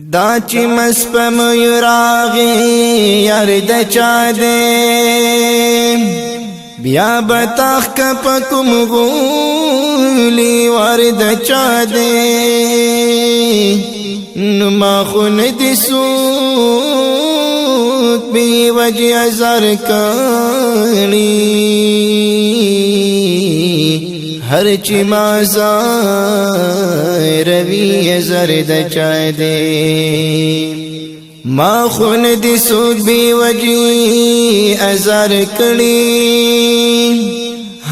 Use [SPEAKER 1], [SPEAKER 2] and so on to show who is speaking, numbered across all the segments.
[SPEAKER 1] دا چې مسپم یراغي یار د چا دې بیا بتاخ کپ کوم غولي ور د چا دې نو ما خون دي سوت بي وجه زر کړي هر چی مازار روی زرد چای دے ما خون دی سود بی وجی ازار کڑی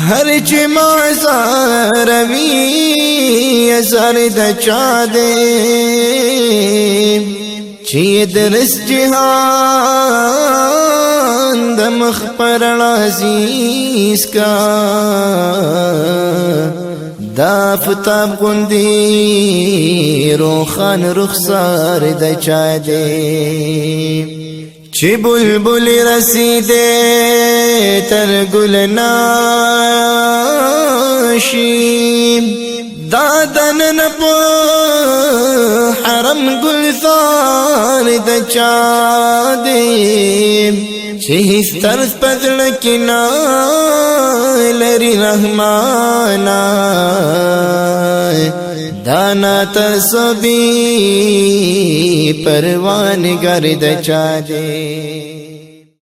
[SPEAKER 1] ہر چی مازار روی زرد چای دے چی درس جہان دمخ پر عزیز کا دا فتاب گندی روخان رخسار د چا دے چی بلبل رسیدے تر گل ناشیم دادن نپو حرم گلزار د چا دے چی طرز پزڑکی لری رحمانا دانا تصبی پروان گرد چا دے